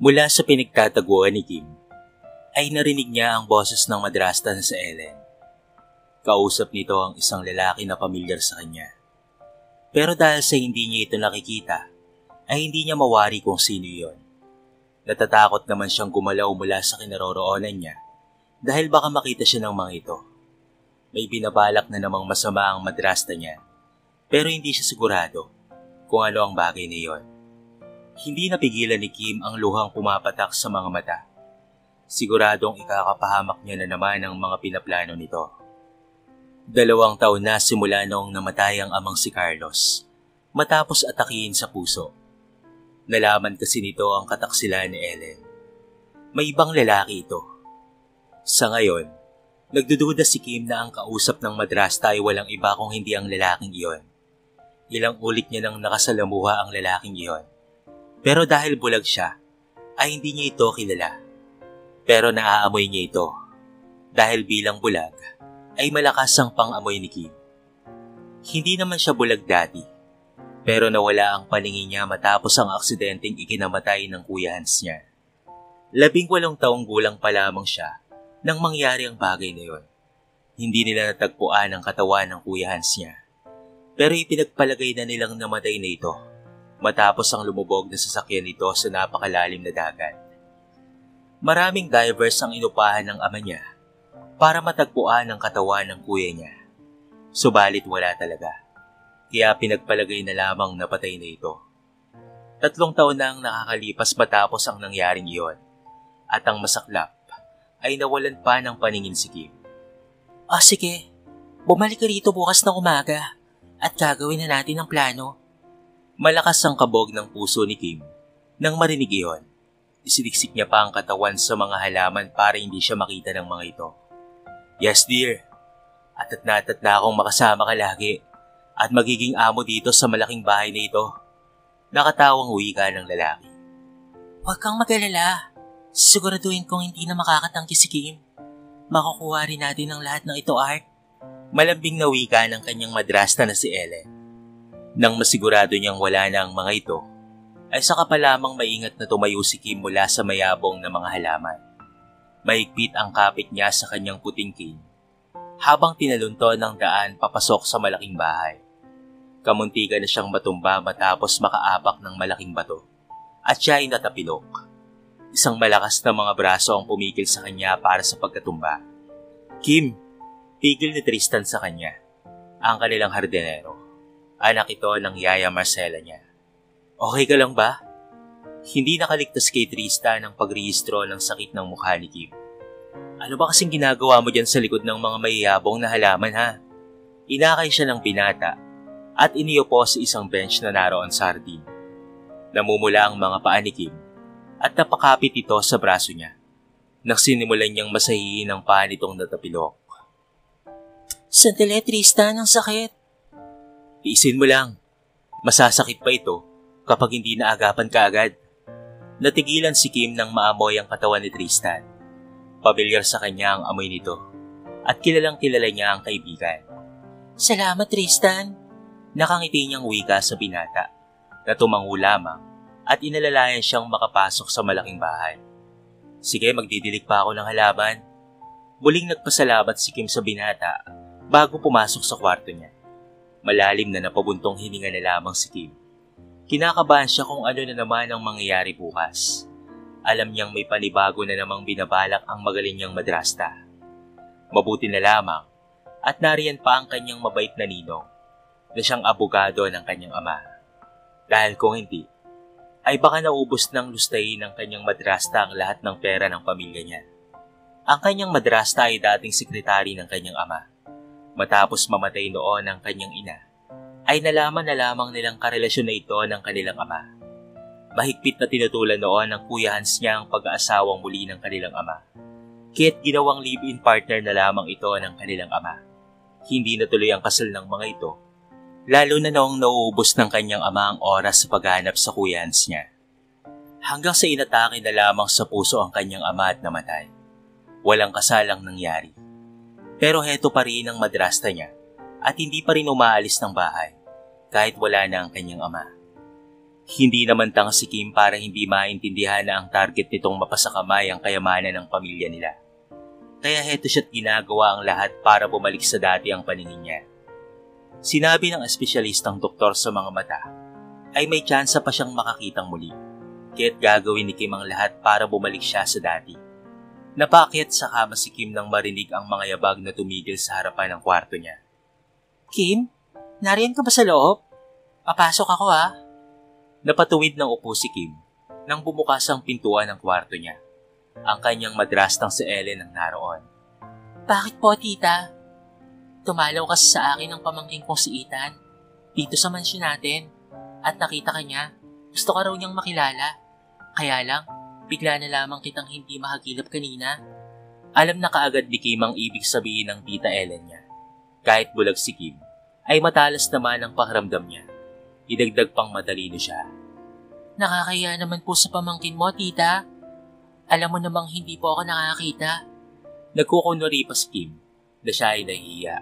Mula sa pinagtataguan ni Kim, ay narinig niya ang boses ng madrasta na si Ellen. Kausap nito ang isang lalaki na pamilyar sa kanya. Pero dahil sa hindi niya ito nakikita, ay hindi niya mawari kung sino iyon. Natatakot naman siyang gumalaw mula sa kinaroroonan niya dahil baka makita siya ng mga ito. May binabalak na namang masama ang madrasta niya, pero hindi siya sigurado kung ano ang bagay na iyon. Hindi napigilan ni Kim ang luhang pumapatak sa mga mata. Siguradong ikakapahamak niya na naman ang mga pinaplano nito. 2 taon na simula noong namatay ang amang si Carlos, matapos atakihin sa puso. Nalaman kasi nito ang kataksilan ni Ellen. May ibang lalaki ito. Sa ngayon, nagdududa si Kim na ang kausap ng madrasta ay walang iba kung hindi ang lalaking iyon. Ilang ulit niya nang nakasalamuha ang lalaking iyon. Pero dahil bulag siya, ay hindi niya ito kilala. Pero naaamoy niya ito. Dahil bilang bulag, ay malakas ang pang-amoy ni Kim. Hindi naman siya bulag dati, pero nawala ang paningin niya matapos ang aksidenteng ikinamatay ng Kuya Hans niya. 18 taong gulang pa lamang siya nang mangyari ang bagay na yon. Hindi nila natagpuan ang katawan ng Kuya Hans niya, pero ipinagpalagay na nilang namatay na ito matapos ang lumubog na sasakyan nito sa napakalalim na dagat. Maraming divers ang inupahan ng ama niya para matagpuan ang katawan ng kuya niya. Subalit wala talaga, kaya pinagpalagay na lamang na patay na ito. 3 taon na ang nakakalipas matapos ang nangyaring iyon, at ang masaklap ay nawalan pa ng paningin si Kim. Sige, bumalik ka rito bukas ng umaga at gagawin na natin ang plano. Malakas ang kabog ng puso ni Kim nang marinig iyon. Isiniksik niya pa ang katawan sa mga halaman para hindi siya makita ng mga ito. Yes dear, atat na akong makasama ka lagi at magiging amo dito sa malaking bahay na ito. Nakatawang wika ng lalaki. Huwag kang mag-alala. Siguraduhin kong hindi na makakatangki si Kim. Makukuha rin natin ang lahat ng ito, Art. Malambing na wika ng kanyang madrasta na si Ellen. Nang masigurado niyang wala na ang mga ito, ay saka pa lamang maingat na tumayo si Kim mula sa mayabong na mga halaman. Mahigpit ang kapit niya sa kanyang puting cane habang tinalunto ng daan papasok sa malaking bahay. Kamuntikan na siyang matumba matapos makaapak ng malaking bato at siya ay natapilok. Isang malakas na mga braso ang pumigil sa kanya para sa pagkatumba. Kim! Tigil ni Tristan sa kanya, ang kanilang hardinero. Anak ito ng yaya Marcela niya. Okay ka lang ba? Hindi nakaligtas kay Tristan ang pagrehistro ng sakit ng mukha ni Kim. Ano ba kasing ginagawa mo dyan sa likod ng mga mayayabong na halaman ha? Inakay siya ng binata at iniupo sa isang bench na naroon sa hardin. Namumula ang mga paa ni Kim at napakapit ito sa braso niya nang sinimulan niyang masahihin ang paa nitong natapilok. Sandali, Tristan, ang sakit. Tiisin mo lang. Masasakit pa ito kapag hindi naagapan ka agad. Natigilan si Kim nang maamoy ang katawan ni Tristan. Pamilyar sa kanya ang amoy nito at kilalang kilala niya ang kaibigan. Salamat, Tristan. Nakangiti niyang wika sa binata na tumango lamang at inalalayan siyang makapasok sa malaking bahay. Sige, magdidilig pa ako ng halaman. Muling nagpasalamat si Kim sa binata bago pumasok sa kwarto niya. Malalim na napabuntong hininga na lamang si Kim. Kinakabahan siya kung ano na naman ang mangyayari bukas. Alam niyang may panibago na namang binabalak ang magaling niyang madrasta. Mabuti na lamang at nariyan pa ang kanyang mabait na ninong na siyang abogado ng kanyang ama. Dahil kung hindi, ay baka naubos ng lustayin ng kanyang madrasta ang lahat ng pera ng pamilya niya. Ang kanyang madrasta ay dating sekretary ng kanyang ama. Matapos mamatay noon ang kanyang ina, ay nalaman na lamang nilang karelasyon na ito ng kanilang ama. Mahigpit na tinutulan noon ng Kuya Hans niya ang pag-aasawang muli ng kanilang ama. Kaya't ginawang live-in partner na lamang ito ng kanilang ama. Hindi natuloy ang kasal ng mga ito, lalo na noong nauubos ng kanyang ama ang oras sa paghahanap sa Kuya Hans niya. Hanggang sa inatake na lamang sa puso ang kanyang ama at namatay. Walang kasalang nangyari. Pero heto pa rin ang madrasta niya at hindi pa rin umaalis ng bahay kahit wala na ang kanyang ama. Hindi naman tanga si Kim para hindi maintindihan na ang target nitong mapasakamay ang kayamanan ng pamilya nila. Kaya heto siya't ginagawa ang lahat para bumalik sa dati ang paningin niya. Sinabi ng espesyalistang doktor sa mga mata ay may tsansa pa siyang makakitang muli, kaya't gagawin ni Kim ang lahat para bumalik siya sa dati. Napaakyat sa kama si Kim nang marinig ang mga yabag na tumigil sa harapan ng kwarto niya. Kim, nariyan ka ba sa loob? Papasok ako Napatuwid ng upo si Kim nang bumukas ang pintuan ng kwarto niya. Ang kanyang madrastang si Ellen ang naroon. Bakit po, tita? Tumalaw kasi sa akin ang pamangkin kong si Ethan dito sa mansyon natin at nakita ka niya. Gusto ka raw niyang makilala. Kaya lang, bigla na lamang kitang hindi mahagilap kanina. Alam na kaagad ni Kim ang ibig sabihin ng tita Ellen niya. Kahit bulag si Kim, ay matalas naman ang pakiramdam niya. Idagdag pang madalino siya. Nakakaya naman po sa pamangkin mo, tita. Alam mo namang hindi po ako nakakita. Nagkukunwari pa si Kim na siya ay nahihiya.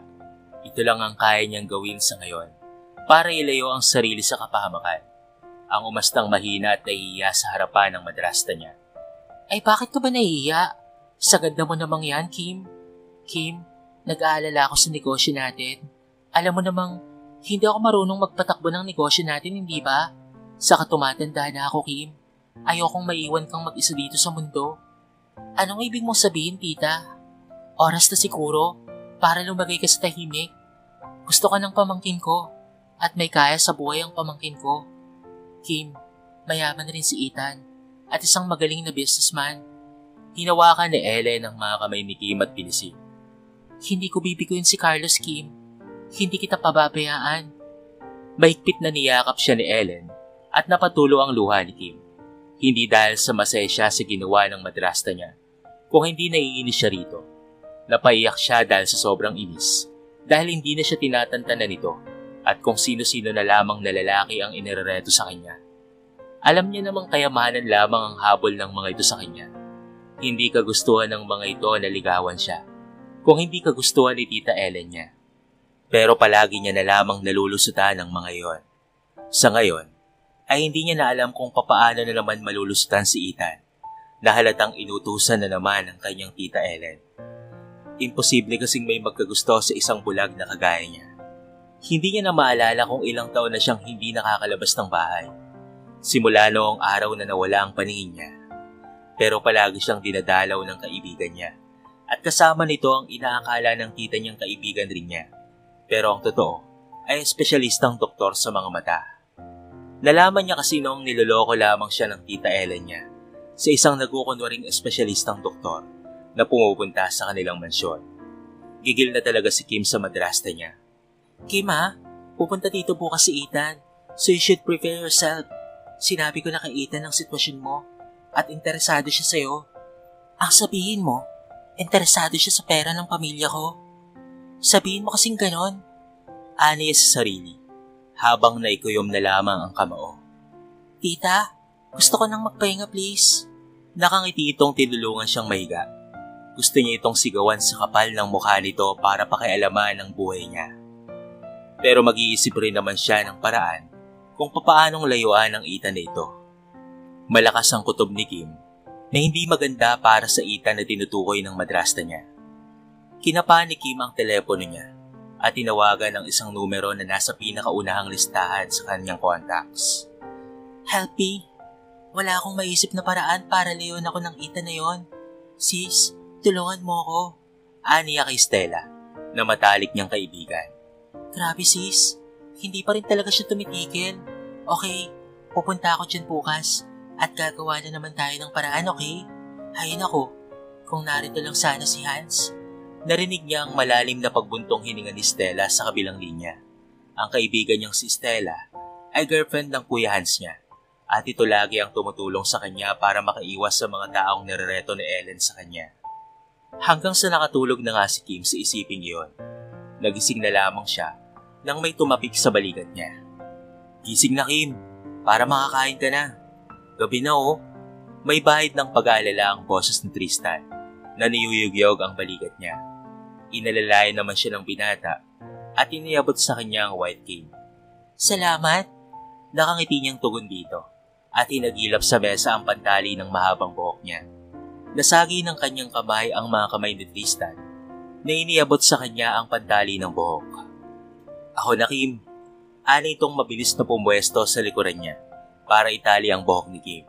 Ito lang ang kaya niyang gawin sa ngayon para ilayo ang sarili sa kapahamakan. Ang umastang mahina at nahihiya sa harapan ng madrasta niya. Ay bakit ka ba nahihiya? Sa ganda mo namang yan, Kim. Kim, nag-aalala ako sa negosyo natin. Alam mo namang hindi ako marunong magpatakbo ng negosyo natin, hindi ba? Saka tumatanda na ako, Kim. Ayokong maiwan kang mag-isa dito sa mundo. Anong ibig mong sabihin, tita? Oras na siguro para lumagay ka sa tahimik. Gusto ka ng pamangkin ko at may kaya sa buhay ang pamangkin ko. Kim, mayaman rin si Ethan at isang magaling na businessman. Hinawakan ni Ellen ang mga kamay ni Kim at pinisik. Hindi ko bibiguin si Carlos, Kim. Hindi kita pababayaan. Mahigpit na niyakap siya ni Ellen at napatulo ang luha ni Kim. Hindi dahil sa masaya siya sa ginawa ng madrasta niya, kung hindi naiinis siya rito. Napaiyak siya dahil sa sobrang inis, dahil hindi na siya tinatantanan nito at kung sino-sino na lamang na lalaki ang inirereto sa kanya. Alam niya namang kayamanan lamang ang habol ng mga ito sa kanya. Hindi kagustuhan ng mga ito na ligawan siya, kung hindi kagustuhan ni Tita Ellen niya. Pero palagi niya na lamang nalulusutan ang mga iyon. Sa ngayon, ay hindi niya na alam kung papaano na naman malulusutan si Ethan, na halatang inutusan na naman ang kanyang Tita Ellen. Imposible kasing may magkagusto sa isang bulag na kagaya niya. Hindi niya na maalala kung ilang taon na siyang hindi nakakalabas ng bahay. Simula noong araw na nawala ang paningin niya. Pero palagi siyang dinadalaw ng kaibigan niya. At kasama nito ang inaakala ng tita niyang kaibigan rin niya. Pero ang totoo ay espesyalistang doktor sa mga mata. Nalaman niya kasi noong niloloko lamang siya ng Tita Ellen niya sa isang nagkukunwaring espesyalistang doktor na pumupunta sa kanilang mansyon. Gigil na talaga si Kim sa madrasta niya. Kim pupunta dito bukas si Ethan, so you should prepare yourself. Sinabi ko na kay Ethan ang sitwasyon mo at interesado siya sa'yo. Ang sabihin mo, interesado siya sa pera ng pamilya ko. Sabihin mo kasing ganon. Aniya sa sarili, habang naikuyom na lamang ang kamao. Tita, gusto ko nang magpahinga please. Nakangiti itong tinulungan siyang mahiga. Gusto niya itong sigawan sa kapal ng mukha nito para pakialaman ang buhay niya. Pero mag-iisip rin naman siya ng paraan kung papaanong layuan ang Ethan na ito. Malakas ang kutob ni Kim na hindi maganda para sa Ethan na tinutukoy ng madrasta niya. Kinapa ni Kim ang telepono niya at tinawagan ang isang numero na nasa pinakaunahang listahan sa kanyang contacts. Help me. Wala akong maisip na paraan para layuan ako ng Ethan na yon. Sis, tulungan mo ako. Aniya kay Stella na matalik niyang kaibigan. Grabe sis, hindi pa rin talaga siya tumitigil. Okay, pupunta ako dyan bukas at gagawa na naman tayo ng paraan, okay? Hay nako, kung narito lang sana si Hans. Narinig niya ang malalim na pagbuntong hininga ni Stella sa kabilang linya. Ang kaibigan niyang si Stella ay girlfriend ng Kuya Hans niya at ito lagi ang tumutulong sa kanya para makaiwas sa mga taong nirereto ni Ellen sa kanya. Hanggang sa nakatulog na nga si Kim sa isiping iyon. Nagising na lamang siya nang may tumapik sa balikat niya. Gising na Kim, para makakain ka na. Gabi na oh. May bahid ng pag-aalala ang boses ni Tristan na niyuyugyog ang balikat niya. Inalalayan naman siya ng binata at iniyabot sa kanya ang white cane. Salamat. Nakangiti niyang tugon dito at hinagilap sa mesa ang pantali ng mahabang buhok niya. Nasagi ng kanyang kamay ang mga kamay ni Tristan na iniabot sa kanya ang pantali ng buhok. Ako na, Kim. Ani itong mabilis na pumwesto sa likuran niya para itali ang buhok ni Kim.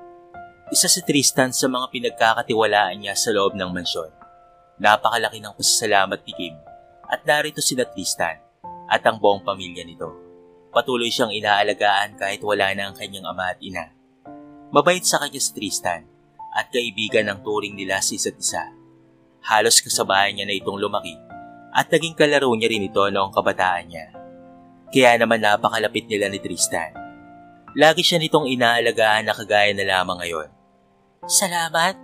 Isa si Tristan sa mga pinagkakatiwalaan niya sa loob ng mansyon. Napakalaki ng pasasalamat ni Kim at narito sina Tristan at ang buong pamilya nito. Patuloy siyang inaalagaan kahit wala na ang kanyang ama at ina. Mabait sa kanya si Tristan at kaibigan ang turing nila sa isa't isa. Halos kasabayan niya na itong lumaki at naging kalaro niya rin ito noong kabataan niya. Kaya naman napakalapit nila ni Tristan. Lagi siya nitong inaalagaan na kagaya na lamang ngayon. Salamat.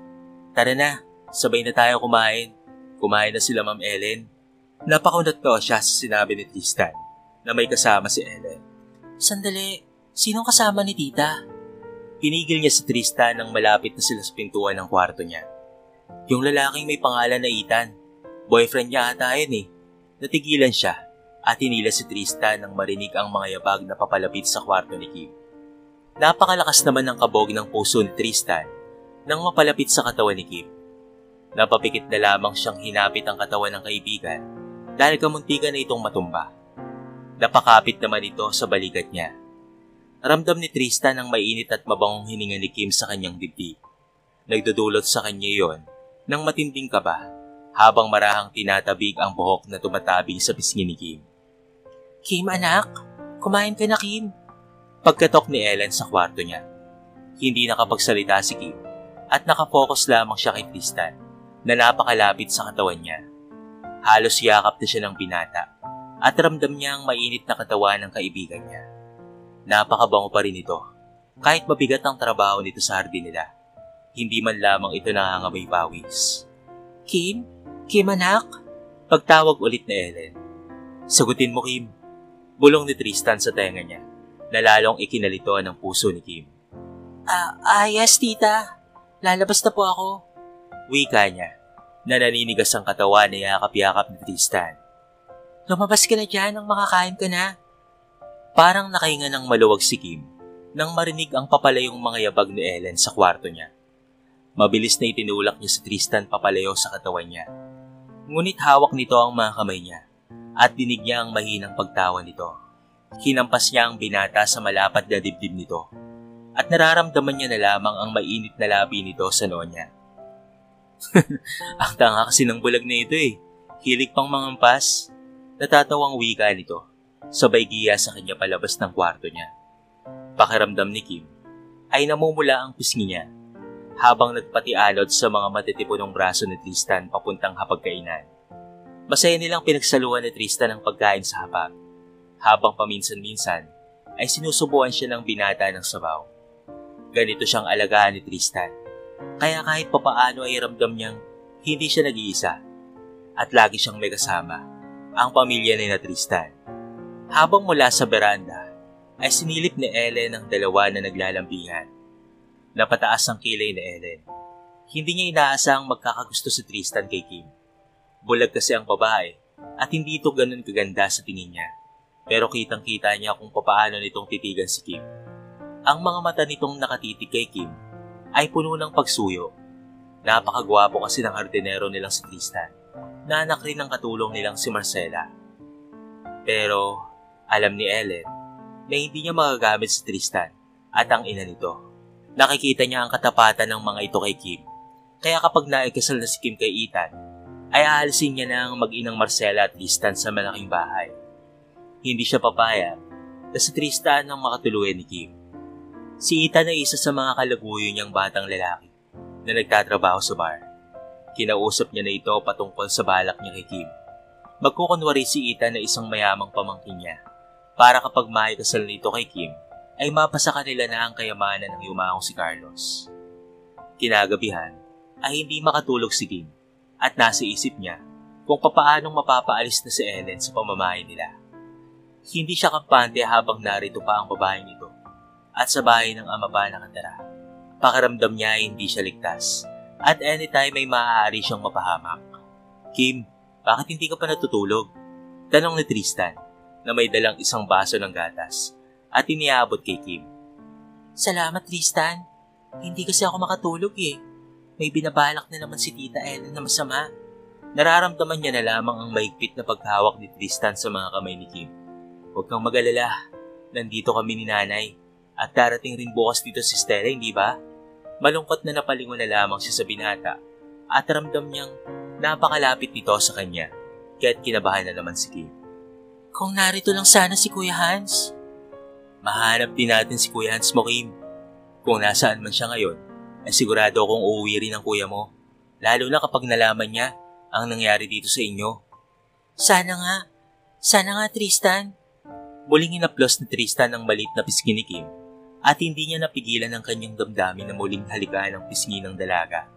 Tara na, sabay na tayo kumain. Kumain na sila Ma'am Ellen. Napakunat daw siya sa sinabi ni Tristan na may kasama si Ellen. Sandali, sinong kasama ni tita? Pinigil niya si Tristan nang malapit na sila sa pintuan ng kwarto niya. Yung lalaking may pangalan na Ethan. Boyfriend niya ata yun eh. Natigilan siya at hinila si Tristan nang marinig ang mga yabag na papalapit sa kwarto ni Kim. Napakalakas naman ng kabog ng puso ni Tristan nang mapalapit sa katawan ni Kim. Napapikit na lamang siyang hinapit ang katawan ng kaibigan dahil kamuntikan na itong matumba. Napakapit naman ito sa balikat niya. Ramdam ni Tristan ang mainit at mabangong hininga ni Kim sa kanyang dibdib. Nagdudulot sa kanya yon ng matinding kaba habang marahang tinatabig ang buhok na tumatabing sa pisngi ni Kim. Kim anak, kumain ka na Kim. Pagkatok ni Ellen sa kwarto niya, hindi nakapagsalita si Kim at nakafocus lamang siya kay Tristan na napakalapit sa katawan niya. Halos yakap na siya ng binata at ramdam niya ang mainit na katawan ng kaibigan niya. Napakabango pa rin ito kahit mabigat ang trabaho nito sa hardin nila. Hindi man lamang ito nangangamoy pawis. Kim? Kim anak? Pagtawag ulit ni Ellen. Sagutin mo Kim. Bulong ni Tristan sa tenga niya na lalong ikinalito ng puso ni Kim. Yes tita. Lalabas na po ako. Wika niya na naninigas ang katawan na yakap-yakap ni Tristan. Lumabas ka na dyan nang makakain ka na. Parang nakahinga ng maluwag si Kim nang marinig ang papalayong mga yabag ni Ellen sa kwarto niya. Mabilis na itinulak niya si Tristan papalayo sa katawan niya. Ngunit hawak nito ang mga kamay niya at dinig niya ang mahinang pagtawa nito. Hinampas niya ang binata sa malapad na dibdib nito at nararamdaman niya na lamang ang mainit na labi nito sa noo niya. Ang tanga kasi ng bulag na ito eh. Hilig pang mangampas. Natatawang wika nito. Sabay giya sa kanya palabas ng kwarto niya. Pakiramdam ni Kim ay namumula ang pisngi niya habang nagpatialod sa mga matitipunong braso ni Tristan papuntang hapagkainan. Masaya nilang pinagsaluhan ni Tristan ang pagkain sa hapag habang paminsan-minsan ay sinusubuan siya ng binata ng sabaw. Ganito siyang alagaan ni Tristan, kaya kahit papaano ay ramdam niyang hindi siya nag-iisa at lagi siyang may kasama, ang pamilya ni Tristan. Habang mula sa beranda ay sinilip ni Ellen ang dalawa na naglalambingan. Napataas ang kilay ni Ellen. Hindi niya inaasahang magkakagusto si Tristan kay Kim. Bulag kasi ang babae at hindi ito ganun kaganda sa tingin niya. Pero kitang-kita niya kung papaano nitong titigan si Kim. Ang mga mata nitong nakatitig kay Kim ay puno ng pagsuyo. Napakagwapo kasi ng hardinero nilang si Tristan, na anak rin ng katulong nilang si Marcela. Pero alam ni Ellen na hindi niya magagamit si Tristan at ang ina nito. Nakikita niya ang katapatan ng mga ito kay Kim. Kaya kapag naikasal na si Kim kay Ethan, ay aalisin niya na ang mag-inang Marcela at Tristan sa malaking bahay. Hindi siya papayag na si Tristan ang makatuluyan ni Kim. Si Ethan ay isa sa mga kalaguyo niyang batang lalaki na nagtatrabaho sa bar. Kinausap niya na ito patungkol sa balak niya kay Kim. Magkukunwari si Ethan na isang mayamang pamangkin niya para kapag maikasal nito kay Kim, ay mapasa kanila na ang kayamanan ng yumaong si Carlos. Kinagabihan ay hindi makatulog si Kim at nasa isip niya kung papaanong mapapaalis na si Ellen sa pamamahay nila. Hindi siya kampante habang narito pa ang babaeng ito at sa bahay ng ama pa nakatira. Pakiramdam niya ay hindi siya ligtas at anytime ay maaari siyang mapahamak. Kim, bakit hindi ka pa natutulog? Tanong ni Tristan na may dalang isang baso ng gatas at iniabot kay Kim. Salamat, Tristan. Hindi kasi ako makatulog eh. May binabalak na naman si Tita Ellen na masama. Nararamdaman niya na lamang ang mahigpit na paghawak ni Tristan sa mga kamay ni Kim. Huwag kang mag-alala. Nandito kami ni Nanay. At darating rin bukas dito si Stella, hindi ba? Malungkot na napalingon na lamang siya sa binata at ramdam niyang napakalapit nito sa kanya, kaya't kinabahan na naman si Kim. Kung narito lang sana si Kuya Hans. Mahanap din natin si Kuya Hans mo, Kim. Kung nasaan man siya ngayon, ay sigurado akong uuwi rin ang kuya mo, lalo na kapag nalaman niya ang nangyari dito sa inyo. Sana nga Tristan. Muling inaplos ni Tristan ang maliit na pisngi ni Kim at hindi niya napigilan ang kanyang damdamin na muling halikaan ang pisngi ng dalaga.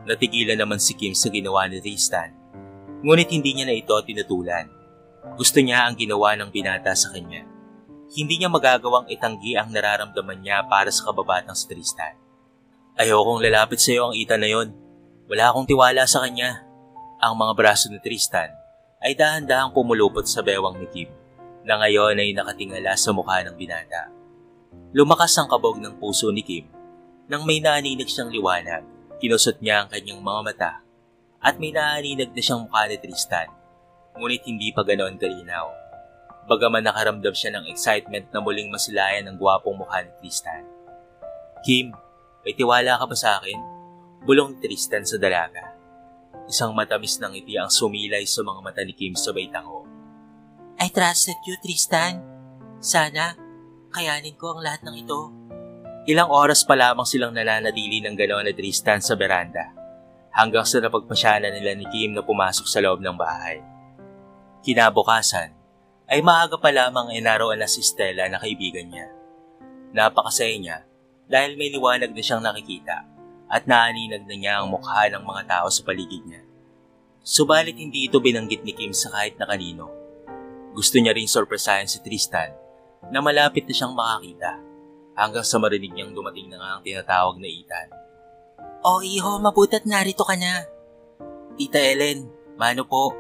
Natigilan naman si Kim sa ginawa ni Tristan, ngunit hindi niya na ito tinutulan. Gusto niya ang ginawa ng binata sa kanya. Hindi niya magagawang itanggi ang nararamdaman niya para sa kababatang si Tristan. Ayokong lalapit sa iyo ang Ethan na yon. Wala akong tiwala sa kanya. Ang mga braso ni Tristan ay dahan-dahang pumulupot sa bewang ni Kim, na ngayon ay nakatingala sa mukha ng binata. Lumakas ang kabog ng puso ni Kim nang may naaninag siyang liwanag. Kinusot niya ang kanyang mga mata at may naaninag na siyang mukha ni Tristan, ngunit hindi pa ganoon kalinaw. Bagaman nakaramdam siya ng excitement na muling masilayan ang gwapong mukha ni Tristan. Kim, may tiwala ka ba sa akin? Bulong ni Tristan sa dalaga. Isang matamis na ngiti ang sumilay sa mga mata ni Kim sabay tango. I trusted you, Tristan. Sana, kayanin ko ang lahat ng ito. Ilang oras pa lamang silang nananatili ng ganoon ni Tristan sa beranda, hanggang sa napagpasyanan nila ni Kim na pumasok sa loob ng bahay. Kinabukasan, ay maaga pa lamang ay naroon na si Stella na kaibigan niya. Napakasaya niya dahil may liwanag na siyang nakikita at naaninag na niya ang mukha ng mga tao sa paligid niya. Subalit hindi ito binanggit ni Kim sa kahit na kanino. Gusto niya rin sorpresahin si Tristan na malapit na siyang makakita, hanggang sa marinig niyang dumating na nga ang tinatawag na Ethan. Iho, mabuta't narito ka na. Tita Ellen, mano po?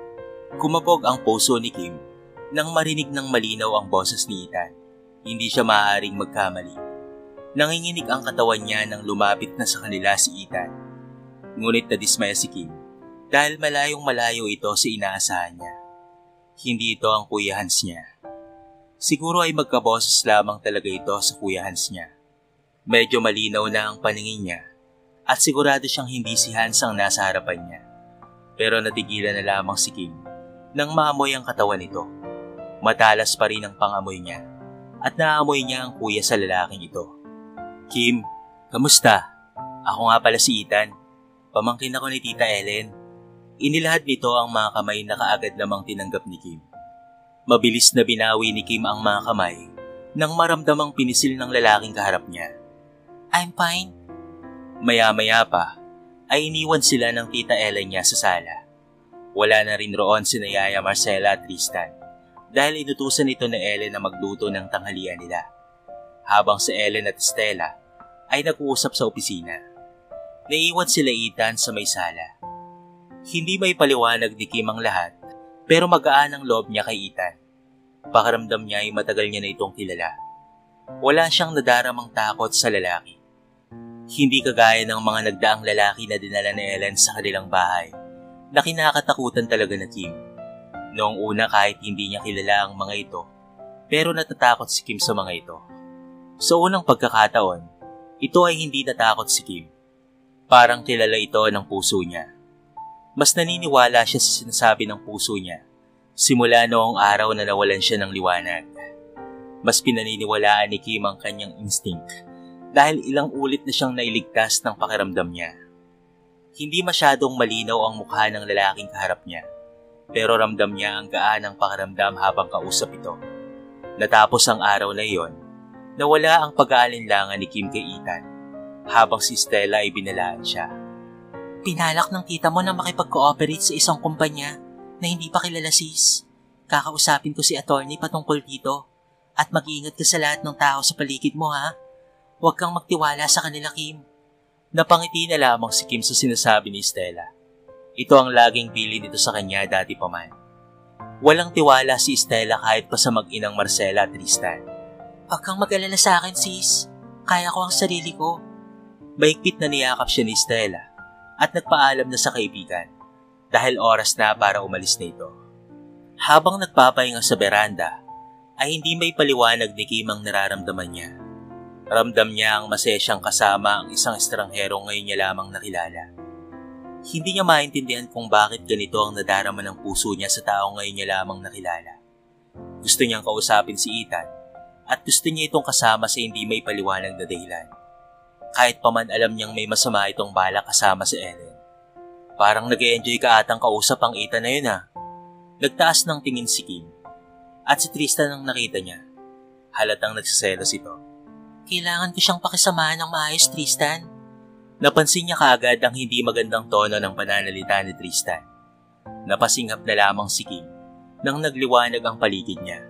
Kumabog ang puso ni Kim nang marinig ng malinaw ang boses ni Ethan. Hindi siya maaaring magkamali. Nanginginig ang katawan niya nang lumapit na sa kanila si Ethan. Ngunit nadismaya si Kim dahil malayong malayo ito sa inaasahan niya. Hindi ito ang Kuya Hans niya. Siguro ay magkaboses lamang talaga ito sa Kuya Hans niya. Medyo malinaw na ang paningin niya at sigurado siyang hindi si Hans ang nasa harapan niya. Pero natigilan na lamang si Kim nang maamoy ang katawan nito. Matalas pa rin ang pangamoy niya at naamoy niya ang kuya sa lalaking ito. Kim, kamusta? Ako nga pala si Ethan. Pamangkin ako ni Tita Ellen. Inilahad nito ang mga kamay na kaagad namang tinanggap ni Kim. Mabilis na binawi ni Kim ang mga kamay nang maramdamang pinisil ng lalaking kaharap niya. I'm fine. Maya-maya pa ay iniwan sila ng Tita Ellen niya sa sala. Wala na rin roon sina Yaya Marcela at Tristan dahil inutusan ito na Ellen na magluto ng tanghalian nila, habang si Ellen at Stella ay nag-uusap sa opisina. Naiwan sila Ethan sa may sala. Hindi may paliwanag ni Kim ang lahat, pero magaan ang loob niya kay Ethan. Pakiramdam niya ay matagal niya na itong kilala. Wala siyang nadaramang takot sa lalaki. Hindi kagaya ng mga nagdaang lalaki na dinala ni Ellen sa kanilang bahay na kinakatakutan talaga na Kim. Noong una kahit hindi niya kilala ang mga ito, pero natatakot si Kim sa mga ito. Sa unang pagkakataon, ito ay hindi natakot si Kim. Parang kilala ito ng puso niya. Mas naniniwala siya sa sinasabi ng puso niya simula noong araw na nawalan siya ng liwanag. Mas pinaniniwalaan ni Kim ang kanyang instinct dahil ilang ulit na siyang nailigtas ng pakiramdam niya. Hindi masyadong malinaw ang mukha ng lalaking kaharap niya, pero ramdam niya ang gaan ng pakiramdam habang kausap ito. Natapos ang araw na iyon, nawala ang pag-aalinlangan ni Kim kay Ethan habang si Stella ay binalaan siya. Pinalak ng tita mo na makipag-cooperate sa isang kumpanya na hindi pa kilala sis. Kakausapin ko si attorney patungkol dito at mag-iingat ka sa lahat ng tao sa paligid mo ha. Huwag kang magtiwala sa kanila, Kim. Napangiti na lamang si Kim sa sinasabi ni Stella. Ito ang laging bili nito sa kanya dati pa man. Walang tiwala si Stella kahit pa sa mag-inang Marcela at Tristan. Huwag kang mag-alala sa akin, sis. Kaya ko ang sarili ko. Mahigpit na niyakap siya ni Stella at nagpaalam na sa kaibigan dahil oras na para umalis na ito. Habang nagpapahinga sa beranda, ay hindi may paliwanag ni Kim ang nararamdaman niya. Ramdam niya ang masaya siyang kasama ang isang estranghero ngayon niya lamang nakilala. Hindi niya maintindihan kung bakit ganito ang nadarama ng puso niya sa taong ngayon niya lamang nakilala. Gusto niyang kausapin si Ethan at gusto niya itong kasama sa hindi may paliwanag na dahilan. Kahit pa man alam niyang may masama itong balak kasama si Ellen. Parang nag-e-enjoy ka atang kausap ang Ethan na yun ha. Nagtaas ng tingin si Kim at si Tristan ang nakita niya. Halatang nagsiselos ito. Kailangan ko siyang pakisamahan ng maayos, Tristan. Napansin niya kaagad ang hindi magandang tono ng pananalita ni Tristan. Napasinghap na lamang si Kim nang nagliwanag ang paligid niya.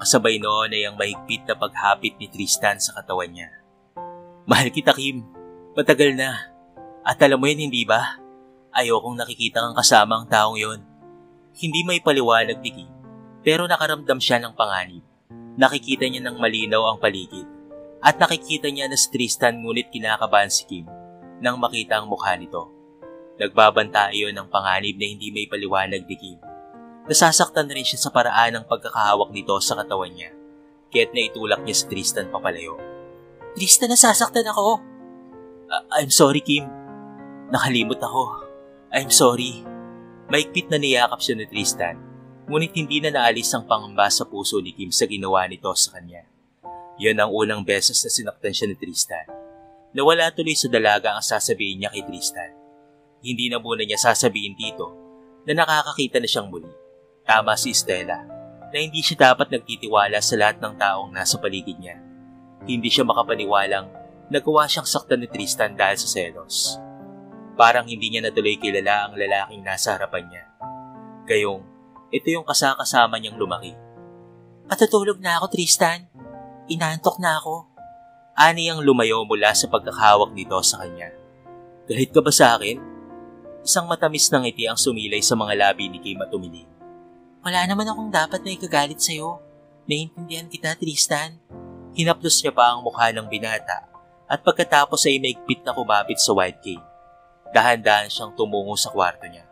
Kasabay noon ay ang mahigpit na paghapit ni Tristan sa katawan niya. Mahal kita, Kim. Matagal na. At alam mo yun, hindi ba? Ayokong nakikita kang kasama ang taong yon. Hindi may paliwanag ni Kim, pero nakaramdam siya ng panganib. Nakikita niya ng malinaw ang paligid. At nakikita niya na si Tristan ngunit kinakabahan si Kim nang makita ang mukha nito. Nagbabanta iyon ng panganib na hindi may paliwanag ni Kim. Nasasaktan rin siya sa paraan ng pagkakahawak nito sa katawan niya, kaya't naitulak niya si Tristan papalayo. Tristan, nasasaktan ako. I'm sorry, Kim. Nakalimot ako. I'm sorry. Maigpit na niyakap siya ni Tristan, ngunit hindi na naalis ang pangamba sa puso ni Kim sa ginawa nito sa kanya. Yun ang unang beses na sinaktan siya ni Tristan. Nawala tuloy sa dalaga ang sasabihin niya kay Tristan. Hindi na muna niya sasabihin dito na nakakakita na siyang muli. Tama si Stella na hindi siya dapat nagtitiwala sa lahat ng taong nasa paligid niya. Hindi siya makapaniwalang nagawa siyang saktan ni Tristan dahil sa selos. Parang hindi niya natuloy kilala ang lalaking nasa harapan niya. Gayong, ito yung kasakasama niyang lumaki. Patutulog na ako, Tristan. Inaantok na ako. Ani ang lumayo mula sa pagkakahawak nito sa kanya. Galit ka ba sa akin? Isang matamis na ngiti ang sumilay sa mga labi ni Kim at tumili. Wala naman akong dapat na ikagalit sa'yo. Naiintindihan kita, Tristan. Hinaplos niya pa ang mukha ng binata at pagkatapos ay maigpit na kumapit sa White Cave. Dahan-dahan siyang tumungo sa kwarto niya.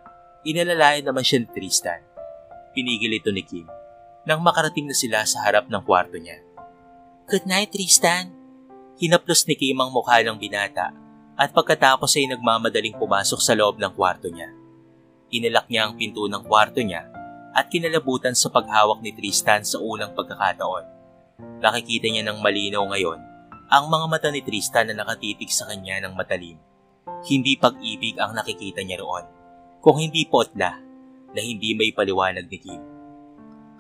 Inalalayan naman siya ni Tristan. Pinigil ito ni Kim nang makarating na sila sa harap ng kwarto niya. Good night, Tristan. Hinaplos ni Kim ang mukha ng binata at pagkatapos ay nagmamadaling pumasok sa loob ng kwarto niya. Inilak niya ang pinto ng kwarto niya at kinalabutan sa paghawak ni Tristan sa unang pagkakataon. Nakikita niya ng malinaw ngayon ang mga mata ni Tristan na nakatitig sa kanya ng matalim. Hindi pag-ibig ang nakikita niya roon, kung hindi potla na hindi may paliwanag ni Kim.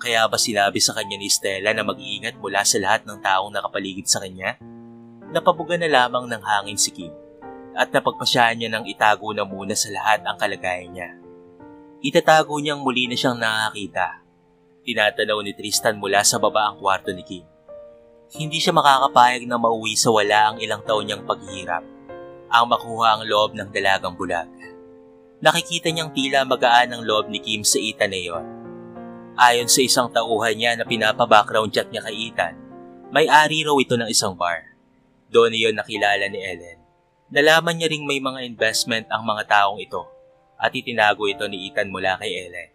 Kaya ba sinabi sa kanya ni Stella na mag-iingat mula sa lahat ng taong nakapaligid sa kanya? Napabuga na lamang ng hangin si Kim at napagpasyahan niya ng itago na muna sa lahat ang kalagayan niya. Itatago niyang muli na siyang nakakita. Tinatanaw ni Tristan mula sa baba ang kwarto ni Kim. Hindi siya makakapayag na mauwi sa wala ang ilang taon niyang paghihirap, ang makuha ang loob ng dalagang bulag. Nakikita niyang tila magaan ang loob ni Kim sa Ethan na iyon. Ayon sa isang tauhan niya na pinapa-background check niya kay Ethan, may-ari raw ito ng isang bar. Doon iyon nakilala ni Ellen. Nalaman niya ring may mga investment ang mga taong ito at itinago ito ni Ethan mula kay Ellen.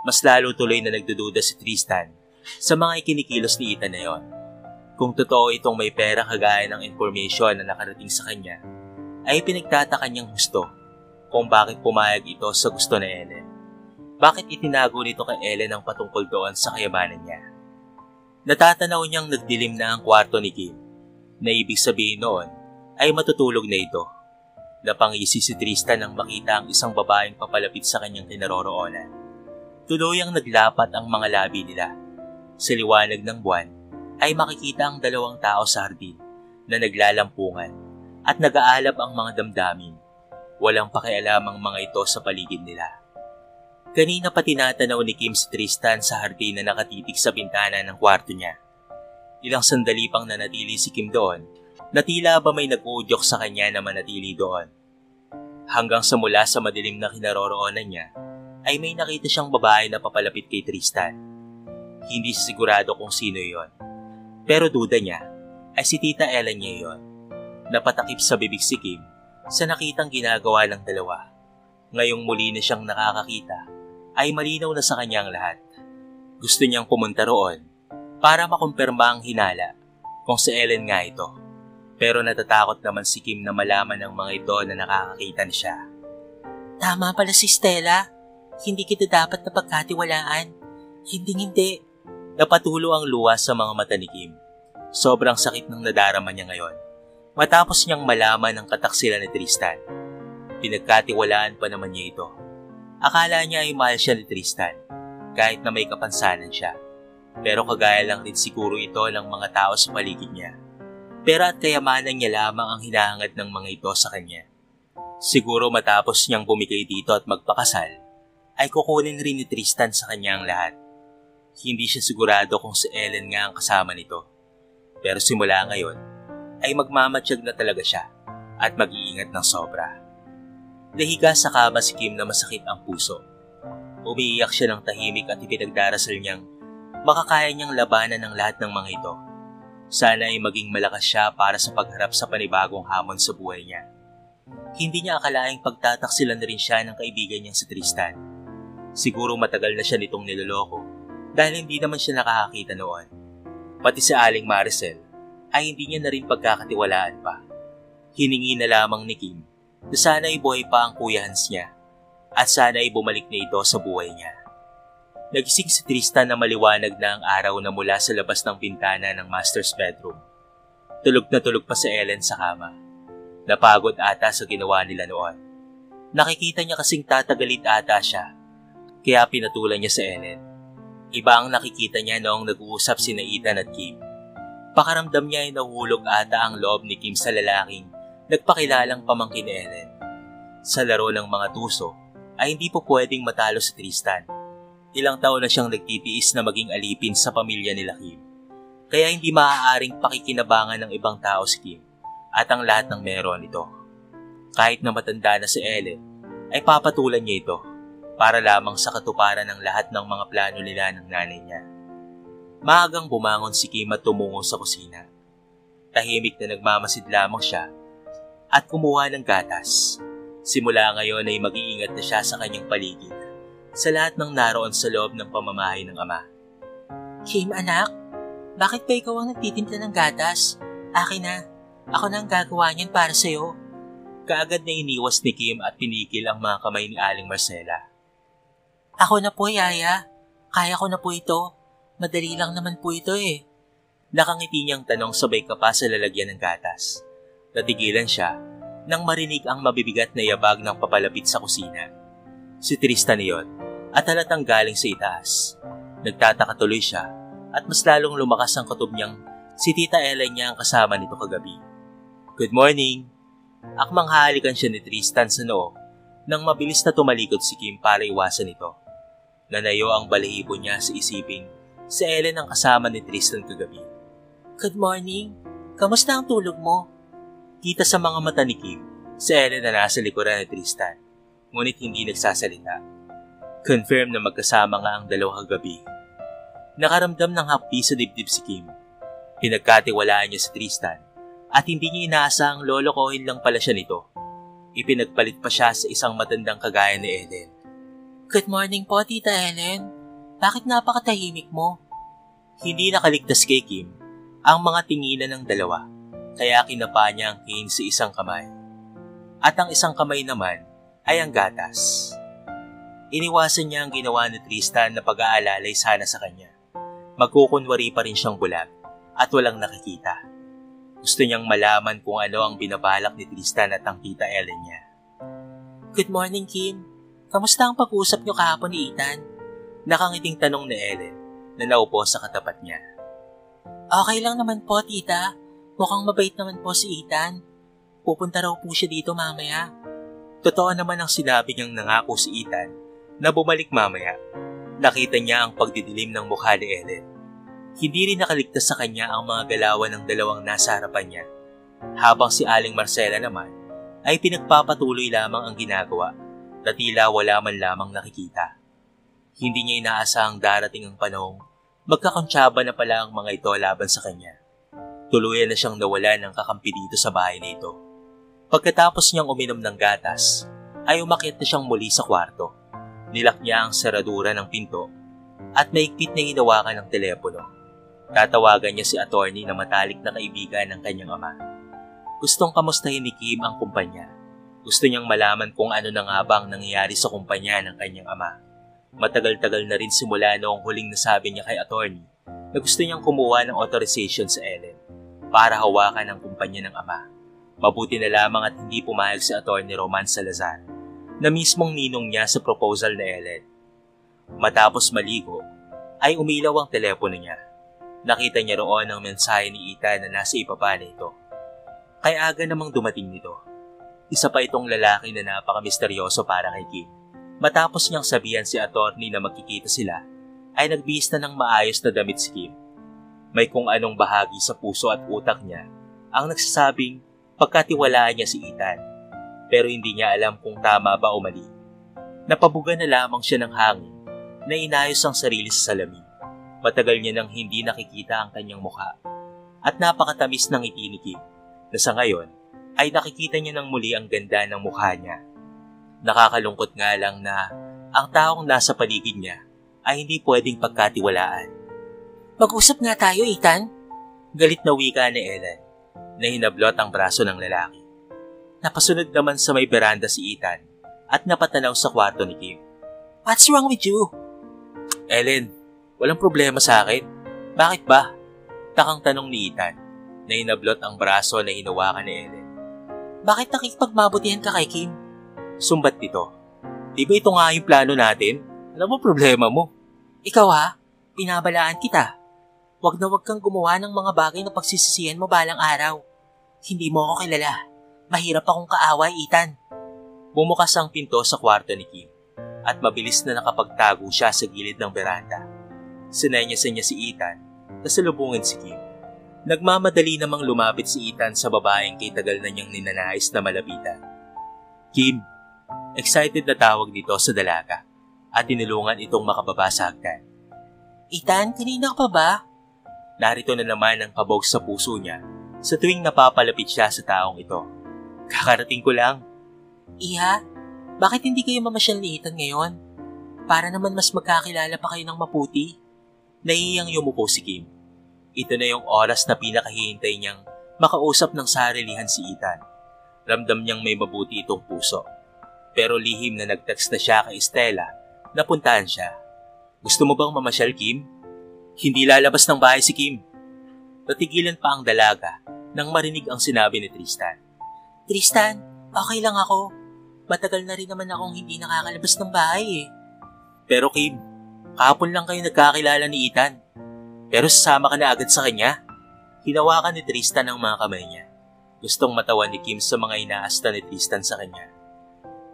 Mas lalo tuloy na nagdududa si Tristan sa mga ikinikilos ni Ethan na iyon. Kung totoo itong may pera kagaya ng information na nakarating sa kanya, ay pinagtataka niyang gusto kung bakit pumayag ito sa gusto ni Ellen. Bakit itinago nito kay Ellen ang patungkol doon sa kayamanan niya? Natatanaw niyang nagdilim na ang kwarto ni Kim, na ibig sabihin noon ay matutulog na ito. Napangisi si Tristan nang makita ang isang babaeng papalapit sa kanyang kinaroroonan. Tuluyang naglapat ang mga labi nila. Sa liwanag ng buwan ay makikita ang dalawang tao sa hardin na naglalampungan at nag-aalab ang mga damdamin. Walang pakialam ang mga ito sa paligid nila. Kanina pa tinatanaw ni Kim si Tristan sa hardin na nakatitig sa bintana ng kwarto niya. Ilang sandali pang nanatili si Kim doon na tila ba may nag-uudyok sa kanya na manatili doon. Hanggang sa mula sa madilim na kinaroroonan niya ay may nakita siyang babae na papalapit kay Tristan. Hindi sigurado kung sino yon. Pero duda niya ay si Tita Ellen niya yon. Napatakip sa bibig si Kim sa nakitang ginagawa ng dalawa. Ngayong muli na siyang nakakakita ay malinaw na sa kanya ang lahat. Gusto niyang pumunta roon para makumpirma ang hinala kung si Ellen nga ito. Pero natatakot naman si Kim na malaman ng mga ito na nakakakita na siya. Tama pala si Stella. Hindi kita dapat napagkatiwalaan. Hindi. Napatulo ang luha sa mga mata ni Kim. Sobrang sakit ng nadarama niya ngayon. Matapos niyang malaman ang kataksilan ni Tristan. Pinagkatiwalaan pa naman niya ito. Akala niya ay mahal siya ni Tristan, kahit na may kapansanan siya. Pero kagaya lang din siguro ito ng mga tao sa paligid niya. Pero at kayamanan niya lamang ang hinahangad ng mga ito sa kanya. Siguro matapos niyang bumigay dito at magpakasal, ay kukunin rin ni Tristan sa kanya ang lahat. Hindi siya sigurado kung si Ellen nga ang kasama nito. Pero simula ngayon, ay magmamatsyag na talaga siya at mag-iingat ng sobra. Nahiga sa kama si Kim na masakit ang puso. Umiiyak siya ng tahimik at ipinagdarasal niyang makakaya niyang labanan ng lahat ng mga ito. Sana ay maging malakas siya para sa pagharap sa panibagong hamon sa buhay niya. Hindi niya akalaing pagtataksilan na rin siya ng kaibigan niyang si Tristan. Siguro matagal na siya nitong niloloko dahil hindi naman siya nakakakita noon. Pati si Aling Maricel ay hindi niya na rin pagkakatiwalaan pa. Hiningi na lamang ni Kim na sana ay buhay pa ang Kuya Hans niya at sana ay bumalik na ito sa buhay niya. Nagising si Tristan na maliwanag na ang araw na mula sa labas ng bintana ng master's bedroom. Tulog na tulog pa si Ellen sa kama. Napagod ata sa ginawa nila noon. Nakikita niya kasing tatagalit ata siya, kaya pinatulan niya si Ellen. Iba ang nakikita niya noong nag-uusap sina Ethan at Kim. Pakaramdam niya ay nahulog ata ang loob ni Kim sa lalaking nagpakilalang pamangkin ni Ellen. Sa laro ng mga tuso ay hindi po pwedeng matalo si Tristan. Ilang taon na siyang nagtitiis na maging alipin sa pamilya nila Kim. Kaya hindi maaaring pakikinabangan ng ibang tao si Kim at ang lahat ng meron ito. Kahit na matanda na si Ellen, ay papatulan niya ito para lamang sa katuparan ng lahat ng mga plano nila ng nanay niya. Maagang bumangon si Kim at tumungo sa kusina. Tahimik na nagmamasid lamang siya at kumuha ng gatas. Simula ngayon ay mag-iingat na siya sa kanyang paligid sa lahat ng naroon sa loob ng pamamahay ng ama. Kim, anak, bakit ba ikaw ang nagtitimpla ng gatas? Akin na. Ako na ang gagawa niyan para sa'yo. Kaagad na iniwas ni Kim at pinigil ang mga kamay ni Aling Marcela. Ako na po, Yaya. Kaya ko na po ito. Madali lang naman po ito eh. Nakangiti niyang tanong sabay ka pa sa lalagyan ng gatas. Natigilan siya nang marinig ang mabibigat na yabag ng papalapit sa kusina. Si Tristan iyon at halatang galing sa itaas. Nagtataka tuloy siya at mas lalong lumakas ang kutob niyang si Tita Ellen niya ang kasama nito kagabi. Good morning! Akmang hahalikan siya ni Tristan sa noo nang mabilis na tumalikod si Kim para iwasan ito. Nanayo ang balahibo niya sa isiping si Ellen ang kasama ni Tristan kagabi. Good morning! Kamusta ang tulog mo? Kita sa mga mata ni Kim, si Ellen na nasa likuran ni Tristan, ngunit hindi nagsasalita. Confirm na magkasama nga ang dalawa kagabi. Nakaramdam ng hapdi sa dibdib si Kim. Pinagkatiwalaan niya si Tristan at hindi niya inaasahang lolokohin lang pala siya nito. Ipinagpalit pa siya sa isang matandang kagaya ni Ellen. Good morning po, Tita Ellen. Bakit napakatahimik mo? Hindi nakaligtas kay Kim ang mga tinginan ng dalawa, kaya kinapa niya ang cane sa isang kamay. At ang isang kamay naman ay ang gatas. Iniwasan niya ang ginawa ni Tristan na pag-aalalay sana sa kanya. Magkukunwari pa rin siyang bulag at walang nakikita. Gusto niyang malaman kung ano ang binabalak ni Tristan at ang Tita Ellen niya. Good morning, Kim. Kamusta ang pag-uusap niyo kahapon ni Ethan? Nakangiting tanong ni Ellen na naupo sa katapat niya. Okay lang naman po, Tita. Mukhang mabait naman po si Ethan. Pupunta raw po siya dito mamaya. Totoo naman ang sinabi niyang nangako si Ethan na bumalik mamaya. Nakita niya ang pagdidilim ng mukha ni Ellen. Hindi rin nakaligtas sa kanya ang mga galawan ng dalawang nasa harapan niya. Habang si Aling Marcela naman ay pinagpapatuloy lamang ang ginagawa na tila wala man lamang nakikita. Hindi niya inaasahang darating ang panahong Magkakontsaba na pala ang mga ito laban sa kanya. Tuluyan na siyang nawala ng kakampi dito sa bahay na ito. Pagkatapos niyang uminom ng gatas, ay umakyat na siyang muli sa kwarto. Nilak niya ang saradura ng pinto at maigpit na hinawakan ng telepono. Tatawagan niya si attorney na matalik na kaibigan ng kanyang ama. Gustong kamustahin ni Kim ang kumpanya. Gusto niyang malaman kung ano na nga ba ang nangyayari sa kumpanya ng kanyang ama. Matagal-tagal na rin simula noong huling nasabi niya kay attorney na gusto niyang kumuha ng authorization sa Ellen para hawakan ang kumpanya ng ama. Mabuti na lamang at hindi pumayag si attorney Roman Salazar na mismong ninong niya sa proposal na Ellen. Matapos maligo, ay umilaw ang telepono niya. Nakita niya roon ang mensahe ni Ethan na nasa ibaba na ito. Kaya aga namang dumating nito. Isa pa itong lalaki na napaka-misteryoso para kay Kim. Matapos niyang sabihan si attorney na magkikita sila, ay nagbihis na ng maayos na damit si Kim. May kung anong bahagi sa puso at utak niya ang nagsasabing pagkatiwalaan niya si Ethan. Pero hindi niya alam kung tama ba o mali. Napabuga na lamang siya ng hangin na inayos ang sarili sa salamin. Matagal niya nang hindi nakikita ang kanyang mukha. At napakatamis ng ngiti ni Kim na sa ngayon ay nakikita niya ng muli ang ganda ng mukha niya. Nakakalungkot nga lang na ang taong nasa paligid niya ay hindi pwedeng pagkatiwalaan. Mag-usap nga tayo, Ethan. Galit na wika ni Ellen na hinablot ang braso ng lalaki. Napasunod naman sa may beranda si Ethan at napatanaw sa kwarto ni Kim. What's wrong with you? Ellen, walang problema sa akin. Bakit ba? Takang tanong ni Ethan na hinablot ang braso na hinawakan ni Ellen. Bakit nakikipagmabutihan ka kay Kim? Sumbat nito. Di ba ito nga yung plano natin? Alam mo problema mo. Ikaw ha, pinabalaan kita. Huwag na huwag kang gumawa ng mga bagay na pagsisisihan mo balang araw. Hindi mo ako kilala. Mahirap akong kaaway, Ethan. Bumukas ang pinto sa kwarto ni Kim at mabilis na nakapagtago siya sa gilid ng beranda. Sinenyasan niya si Ethan na salubungin si Kim. Nagmamadali namang lumapit si Ethan sa babaeng kay tagal na niyang ninanais na malapitan. Kim, excited na tawag nito sa dalaga at tinulungan itong makababa sa hagdan. Ethan, kanina ka pa ba? Narito na naman ang kabog sa puso niya sa tuwing napapalapit siya sa taong ito. Kakarating ko lang. Iha, bakit hindi kayo mamasyal ni Ethan ngayon? Para naman mas magkakilala pa kayo ng maputi. Nahihiyang yumuko si Kim. Ito na yung oras na pinakahihintay niyang makausap ng sarilihan si Ethan. Ramdam niyang may mabuti itong puso. Pero lihim na nag-text na siya kay Stella na puntahan siya. Gusto mo bang mamasyal, Kim? Hindi lalabas ng bahay si Kim. Natigilan pa ang dalaga nang marinig ang sinabi ni Tristan. Tristan, okay lang ako. Matagal na rin naman akong hindi nakakalabas ng bahay eh. Pero Kim, kahapon lang kayo nagkakilala ni Ethan. Pero sasama ka na agad sa kanya. Hinawakan ni Tristan ang mga kamay niya. Gustong matawan ni Kim sa mga inaasta ni Tristan sa kanya.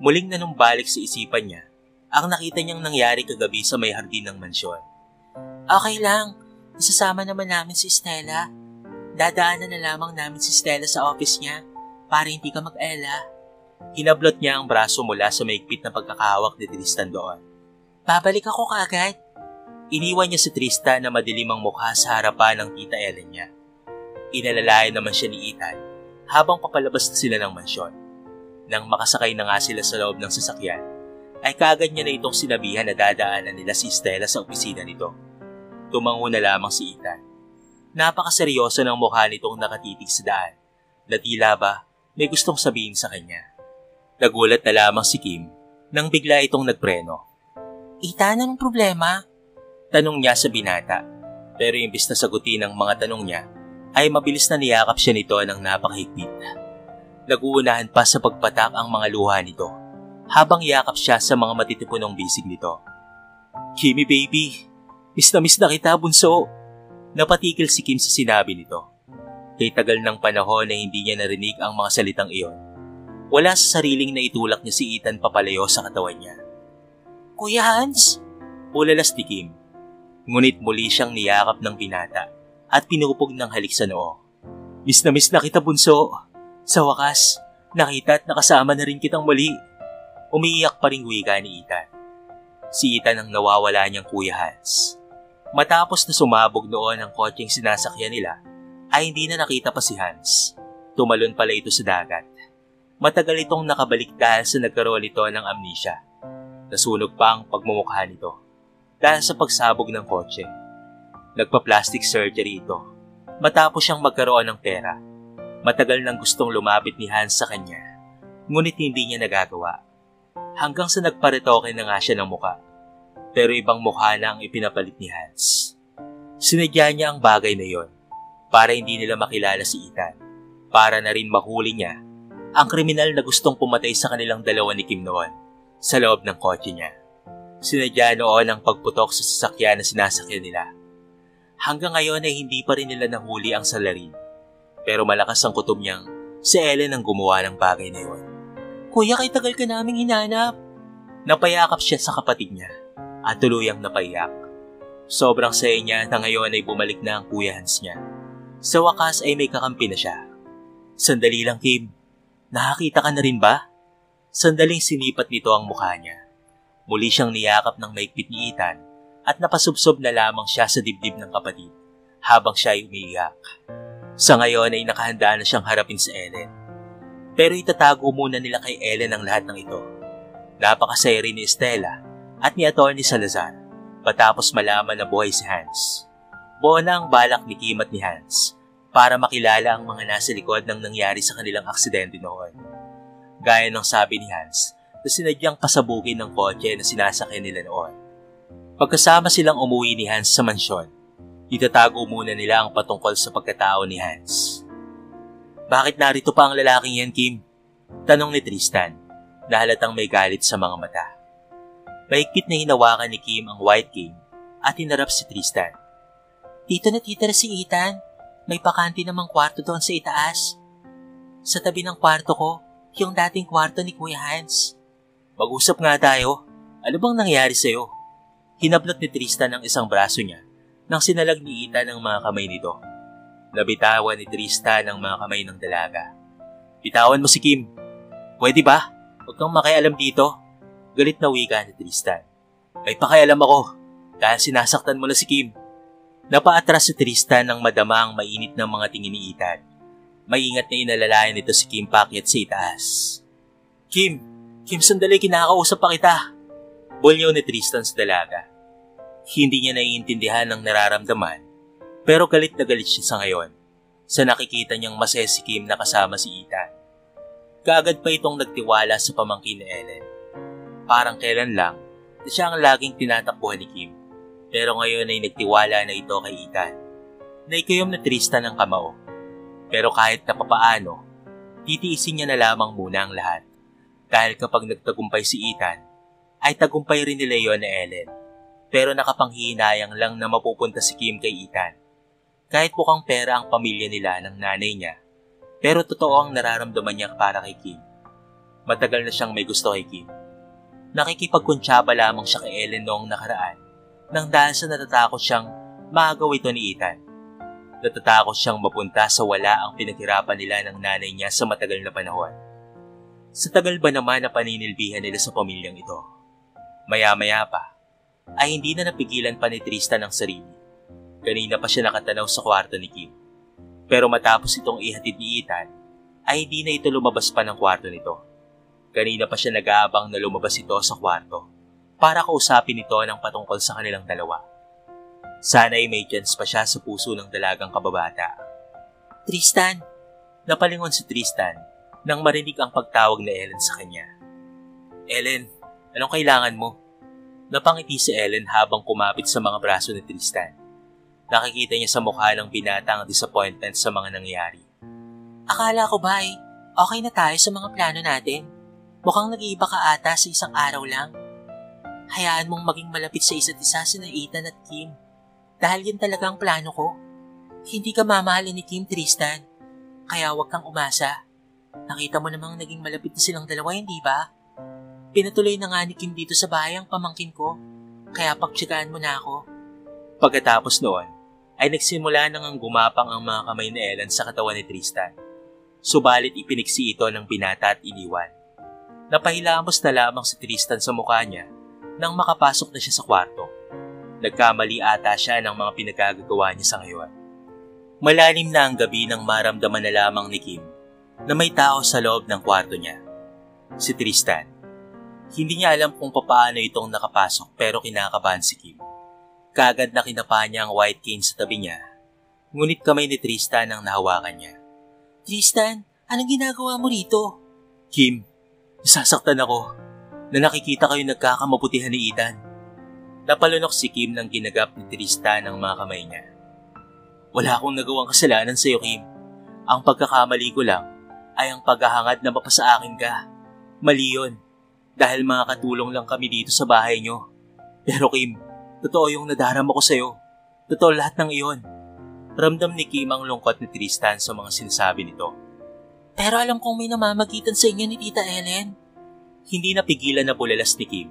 Muling nanumbalik sa isipan niya ang nakita niyang nangyari kagabi sa may hardin ng mansyon. Okay lang, isasama naman namin si Stella. Dadaanan na lamang namin si Stella sa office niya para hindi ka mag-ela. Hinablot niya ang braso mula sa maigpit na pagkakahawak ni Tristan doon. Babalik ako kaagad. Iniwan niya si Tristan na madilim ang mukha sa harapan ng tita Ellen niya. Inalalayan naman siya ni Ethan habang papalabas na sila ng mansyon. Nang makasakay na nga sila sa loob ng sasakyan, ay kaagad niya na itong sinabihan na dadaanan nila si Stella sa opisina nito. Tumango na lamang si Ethan. Napakaseryoso ng mukha nitong nakatitig sa daan na tila ba may gustong sabihin sa kanya. Nagulat na lamang si Kim nang bigla itong nagpreno. Ethan, anong problema? Tanong niya sa binata, pero imbis na sagutin ang mga tanong niya, ay mabilis na niyakap siya nito ng napakahigpit. Naguunahan pa sa pagpatak ang mga luha nito, habang yakap siya sa mga matitipunong bisig nito. Kimmy baby, miss na kita bunso. Napatikil si Kim sa sinabi nito. Kay tagal ng panahon na hindi niya narinig ang mga salitang iyon. Wala sa sariling na itulak niya si Ethan papalayo sa katawan niya. Kuya Hans? Ulalas ni Kim. Ngunit muli siyang niyakap ng binata at pinupog ng halik sa noo. Miss na kita bunso. Sa wakas, nakita at nakasama na rin kitang muli. Umiiyak pa rin wika ni Ethan. Si Ethan ang nawawala niyang Kuya Hans. Matapos na sumabog noon ang kotseng sinasakyan nila, ay hindi na nakita pa si Hans. Tumalon pala ito sa dagat. Matagal itong nakabalik dahil sa nagkaroon ito ng amnesia. Nasunog pa ang pagmumukha nito dahil sa pagsabog ng kotse. Nagpa-plastic surgery ito matapos siyang magkaroon ng pera. Matagal nang gustong lumapit ni Hans sa kanya, ngunit hindi niya nagagawa. Hanggang sa nagparetoke na nga siya ng muka. Pero ibang mukha na ang ipinapalit ni Hans. Sinadya niya ang bagay na yon para hindi nila makilala si Ethan. Para na rin mahuli niya ang kriminal na gustong pumatay sa kanilang dalawa ni Kim noon sa loob ng kotse niya. Sinadya noon ang pagputok sa sasakyan na sinasakyan nila. Hanggang ngayon ay hindi pa rin nila nahuli ang salarin. Pero malakas ang kutob niyang si Ellen ang gumawa ng bagay na yon. Kuya, kay tagal ka naming hinanap. Napayakap siya sa kapatid niya at tuluyang napaiyak. Sobrang saya niya na ngayon ay bumalik na ang Kuya Hans niya. Sa wakas ay may kakampi na siya. Sandali lang, Kim. Nakakita ka na rin ba? Sandaling sinipat nito ang mukha niya. Muli siyang niyakap ng maigpit ni Ethan at napasubsob na lamang siya sa dibdib ng kapatid habang siya ay umiiyak. Sa ngayon ay nakahanda na siyang harapin si Ellen. Pero itatago muna nila kay Ellen ang lahat ng ito. Napakasaya rin ni Estela at ni Atty. Salazar patapos malaman na buhay si Hans. Buo na ang balak ni Kim at ni Hans para makilala ang mga nasa likod ng nangyari sa kanilang aksidente noon. Gaya ng sabi ni Hans na sinadyang pasabugin ng kotse na sinasakyan nila noon. Pagkasama silang umuwi ni Hans sa mansyon, itatago muna nila ang patungkol sa pagkatao ni Hans. Bakit narito pa ang lalaking yan, Kim? Tanong ni Tristan, na halatang may galit sa mga mata. Mahigpit na hinawakan ni Kim ang white cane at hinarap si Tristan. Dito natitira si Ethan. May pakanti namang kwarto doon sa itaas. Sa tabi ng kwarto ko, yung dating kwarto ni Kuya Hans. Mag-usap nga tayo. Ano bang nangyari sa'yo? Hinablot ni Tristan ang isang braso niya nang sinalag ni Ethan ang mga kamay nito. Nabitawan ni Tristan ang mga kamay ng dalaga. Bitawan mo si Kim. Pwede ba? Huwag kang makialam dito. Galit na wika ni Tristan. May pakialam ako dahil sinasaktan mo na si Kim. Napaatras si Tristan nang madama ang mainit ng mga tingin ni Ethan. Maingat na inalalayan nito si Kim paakyat sa itaas. Kim, sandali, kinakausap pa kita. Bulyaw ni Tristan sa dalaga. Hindi niya naiintindihan ang nararamdaman, pero galit na galit siya sa ngayon sa nakikita niyang masaya si Kim na kasama si Ethan. Kaagad pa itong nagtiwala sa pamangkin ni Ellen. Parang kailan lang na siya ang laging tinatakbuhan ni Kim, pero ngayon ay nagtiwala na ito kay Ethan. Naikayom na Tristan ang kamao, pero kahit na papaano, titiisin niya na lamang muna ang lahat. Dahil kapag nagtagumpay si Ethan, ay tagumpay rin nila yon na Ellen. Pero nakapanghihinayang lang na mapupunta si Kim kay Ethan. Kahit mukhang pera ang pamilya nila ng nanay niya, pero totoo ang nararamdaman niya para kay Kim. Matagal na siyang may gusto kay Kim. Nakikipagkuntsaba lamang siya kay Ellen noong nakaraan, nang dahil sa natatakot siyang maagaw ito ni Ethan. Natatakot siyang mapunta sa wala ang pinaghirapan nila ng nanay niya sa matagal na panahon. Sa tagal ba naman na paninilbihan nila sa pamilyang ito? Maya-maya pa, ay hindi na napigilan pa ni Tristan ang sarili. Kanina pa siya nakatanaw sa kwarto ni Kim. Pero matapos itong ihatid ni Ethan, ay hindi na ito lumabas pa ng kwarto nito. Kanina pa siya nag-aabang na lumabas ito sa kwarto para kausapin ito ng patungkol sa kanilang dalawa. Sana ay may chance pa siya sa puso ng dalagang kababata. Tristan! Napalingon si Tristan nang marinig ang pagtawag ni Ellen sa kanya. Ellen, anong kailangan mo? Napangiti si Ellen habang kumapit sa mga braso ni Tristan. Nakikita niya sa mukha ng binata ang disappointment sa mga nangyari. Akala ko ba okay na tayo sa mga plano natin? Mukhang nag-iiba ka ata sa isang araw lang. Hayaan mong maging malapit sa isa't isa sina Ethan at Kim. Dahil yun talaga ang plano ko. Hindi ka mamahalin ni Kim, Tristan. Kaya huwag kang umasa. Nakita mo namang naging malapit na silang dalawa, hindi ba? Pinatuloy na nga ni Kim dito sa bahay ang pamangkin ko. Kaya pagtsagaan mo na ako. Pagkatapos noon, ay nagsimula nang gumapang ang mga kamay ni Ellen sa katawan ni Tristan. Subalit ipiniksi ito ng binata at iniwan. Napahilamos na lamang si Tristan sa mukha niya nang makapasok na siya sa kwarto. Nagkamali ata siya ng mga pinagagagawa niya sa ngayon. Malalim na ang gabi nang maramdaman na lamang ni Kim na may tao sa loob ng kwarto niya. Si Tristan. Hindi niya alam kung paano itong nakapasok pero kinakabahan si Kim. Kaagad na kinapa niya ang white cane sa tabi niya. Ngunit kamay ni Tristan ang nahawakan niya. Tristan, anong ginagawa mo rito? Kim, nasasaktan ako na nakikita kayo nagkakamabutihan ni Ethan. Napalunok si Kim nang ginagap ni Tristan ang mga kamay niya. Wala akong nagawang kasalanan sa iyo, Kim. Ang pagkakamali ko lang ay ang paghahangad na mapasa akin ka. Mali yun, dahil mga katulong lang kami dito sa bahay niyo. Pero Kim, totoo yung nadarama ko sa iyo. Totoo lahat ng iyon. Ramdam ni Kim ang lungkot ni Tristan sa mga sinasabi nito. Pero alam kong may namamagitan sa inyo ni Tita Ellen. Hindi napigilan na bulalas ni Kim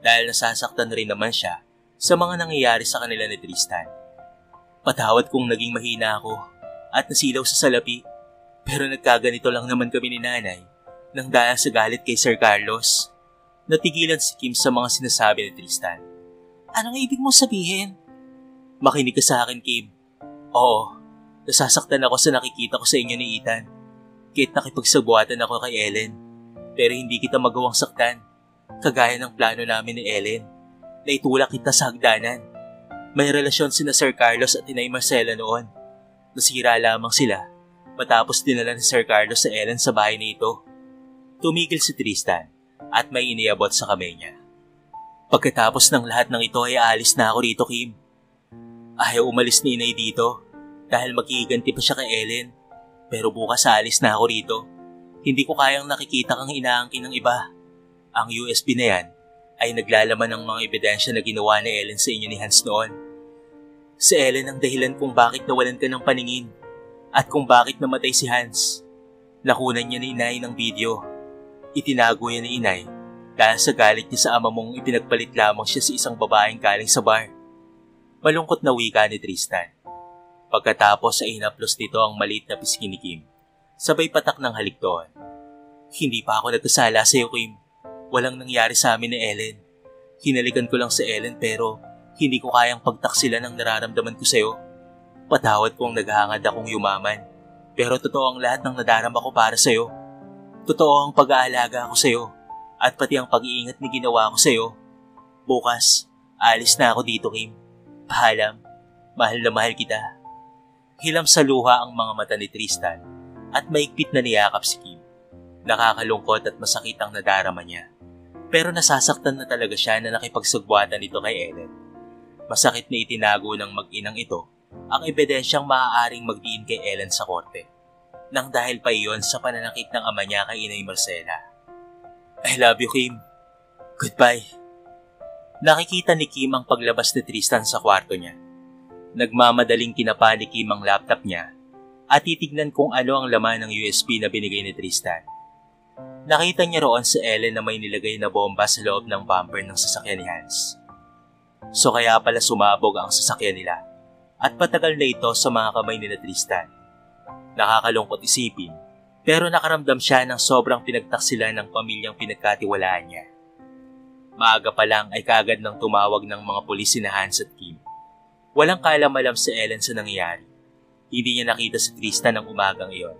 dahil nasasaktan rin naman siya sa mga nangyayari sa kanila ni Tristan. Patawad kung naging mahina ako at nasilaw sa salapi, pero nagkaganito lang naman kami ni nanay nang dahil sa galit kay Sir Carlos. Natigilan si Kim sa mga sinasabi ni Tristan. Anong ibig mong sabihin? Makinig ka sa akin, Kim. Oo, nasasaktan ako sa nakikita ko sa inyo ni Ethan. Kahit nakipagsabuatan ako kay Ellen, pero hindi kita magawang saktan. Kagaya ng plano namin ni Ellen, na itulak kita sa hagdanan. May relasyon sina Sir Carlos at Inay Marcela noon. Nasira lamang sila matapos dinala ni Sir Carlos sa Ellen sa bahay nito. Tumigil si Tristan at may iniabot sa kamay niya. Pagkatapos ng lahat ng ito ay aalis na ako rito, Kim. Ayaw umalis ni Inay dito dahil maghihiganti pa siya kay Ellen. Pero bukas aalis na ako rito. Hindi ko kayang nakikita kang inaangkin ng iba. Ang USB na yan ay naglalaman ng mga ebidensya na ginawa ni Ellen sa inyo ni Hans noon. Si Ellen ang dahilan kung bakit nawalan ka ng paningin at kung bakit namatay si Hans. Nakunan niya ni Inay ng video. Itinago niya ni Inay dahil sa galit niya sa ama mong ipinagpalit lamang siya sa isang babaeng galing sa bar. Malungkot na wika ni Tristan. Pagkatapos ay hinaplos nito ang maliit na pisngi ni Kim. Sabay patak ng halik doon. Hindi pa ako nagkasala sa iyo, Kim. Walang nangyari sa amin ni Ellen. Hinalikan ko lang si Ellen pero hindi ko kayang pagtaksilan ang nararamdaman ko sa iyo. Patawad kung naghahangad akong yumaman. Pero totoo ang lahat ng nadarama ko para sa iyo. Totoo ang pag-aalaga ko sa iyo at pati ang pag-iingat na ginawa ko sa iyo. Bukas, alis na ako dito, Kim. Paalam, mahal na mahal kita. Hilam sa luha ang mga mata ni Tristan at maigpit na niyakap si Kim. Nakakalungkot at masakit ang nadarama niya. Pero nasasaktan na talaga siya na nakipagsugbuatan nito kay Ellen. Masakit na itinago ng mag-inang ito ang ebidensyang maaaring magdiin kay Ellen sa korte. Nang dahil pa iyon sa pananakit ng ama niya kay Inay Marcela. I love you, Kim. Goodbye. Nakikita ni Kim ang paglabas ni Tristan sa kwarto niya. Nagmamadaling kinapa ni Kim ang laptop niya at titignan kung ano ang laman ng USB na binigay ni Tristan. Nakita niya roon si Ellen na may nilagay na bomba sa loob ng bumper ng sasakyan ni Hans. So kaya pala sumabog ang sasakyan nila at patagal na ito sa mga kamay ni Tristan. Nakakalungkot isipin pero nakaramdam siya ng sobrang pinagtaksilan ng pamilyang pinagkatiwalaan niya. Maaga pa lang ay kaagad nang tumawag ng mga pulis sina Hans at Kim. Walang kaalam-alam si Ellen sa nangyayari. Hindi niya nakita si Tristan ng umagang iyon.